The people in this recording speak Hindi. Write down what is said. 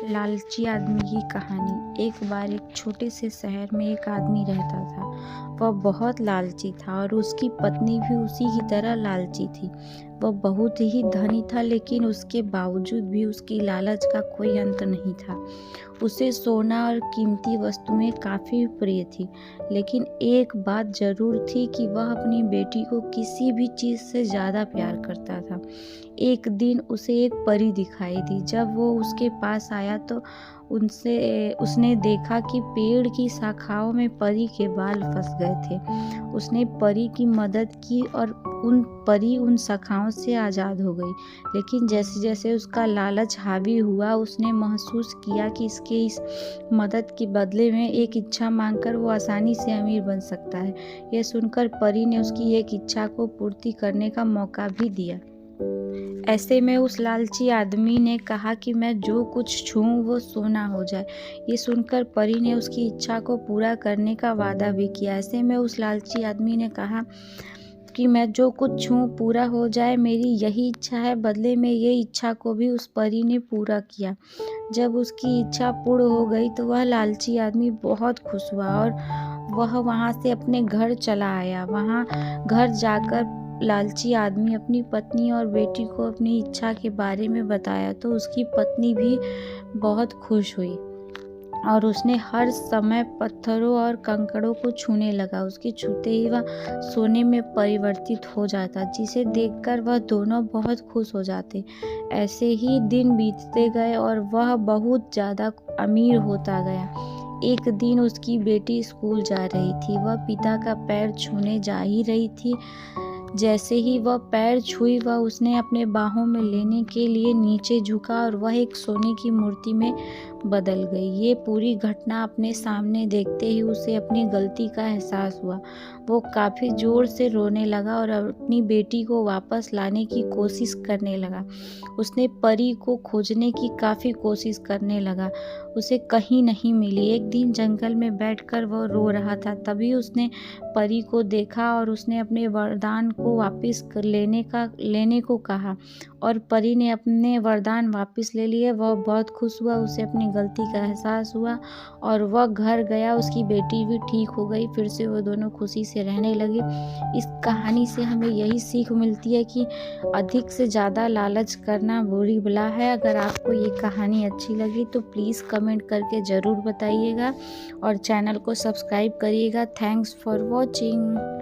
लालची आदमी की कहानी। एक बार एक छोटे से शहर में एक आदमी रहता था। वह बहुत लालची था और उसकी पत्नी भी उसी की तरह लालची थी। वह बहुत ही धनी था, लेकिन उसके बावजूद भी उसकी लालच का कोई अंत नहीं था। उसे सोना और कीमती वस्तुएं काफ़ी प्रिय थी, लेकिन एक बात ज़रूर थी कि वह अपनी बेटी को किसी भी चीज़ से ज़्यादा प्यार करता था। एक दिन उसे एक परी दिखाई दी। जब वो उसके पास आया तो उसने देखा कि पेड़ की शाखाओं में परी के बाल फंस गए थे। उसने परी की मदद की और परी उन शाखाओं से आज़ाद हो गई। लेकिन जैसे जैसे उसका लालच हावी हुआ, उसने महसूस किया कि इसके इस मदद के बदले में एक इच्छा मांगकर वो आसानी से अमीर बन सकता है। यह सुनकर परी ने उसकी एक इच्छा को पूर्ति करने का मौका भी दिया। ऐसे में उस लालची आदमी ने कहा कि मैं जो कुछ छूऊं वो सोना हो जाए। ये सुनकर परी ने उसकी इच्छा को पूरा करने का वादा भी किया। ऐसे में उस लालची आदमी ने कहा कि मैं जो कुछ छूऊं पूरा हो जाए, मेरी यही इच्छा है। बदले में ये इच्छा को भी उस परी ने पूरा किया। जब उसकी इच्छा पूर्ण हो गई तो वह लालची आदमी बहुत खुश हुआ और वह वहाँ से अपने घर चला आया। वहाँ घर जाकर लालची आदमी अपनी पत्नी और बेटी को अपनी इच्छा के बारे में बताया तो उसकी पत्नी भी बहुत खुश हुई और उसने हर समय पत्थरों और कंकड़ों को छूने लगा। उसके छूते ही वह सोने में परिवर्तित हो जाता, जिसे देखकर वह दोनों बहुत खुश हो जाते। ऐसे ही दिन बीतते गए और वह बहुत ज़्यादा अमीर होता गया। एक दिन उसकी बेटी स्कूल जा रही थी। वह पिता का पैर छूने जा ही रही थी। जैसे ही वह पैर छुई, वह उसने अपने बाहों में लेने के लिए नीचे झुका और वह एक सोने की मूर्ति में बदल गई। ये पूरी घटना अपने सामने देखते ही उसे अपनी गलती का एहसास हुआ। वो काफ़ी ज़ोर से रोने लगा और अपनी बेटी को वापस लाने की कोशिश करने लगा। उसने परी को खोजने की काफ़ी कोशिश करने लगा, उसे कहीं नहीं मिली। एक दिन जंगल में बैठकर वह रो रहा था। तभी उसने परी को देखा और उसने अपने वरदान को वापस लेने को कहा और परी ने अपने वरदान वापस ले लिए। वह बहुत खुश हुआ, उसे अपनी गलती का एहसास हुआ और वह घर गया। उसकी बेटी भी ठीक हो गई। फिर से वो दोनों खुशी से रहने लगे। इस कहानी से हमें यही सीख मिलती है कि अधिक से ज़्यादा लालच करना बुरी बला है। अगर आपको ये कहानी अच्छी लगी तो प्लीज़ कमेंट करके ज़रूर बताइएगा और चैनल को सब्सक्राइब करिएगा। Thanks for watching.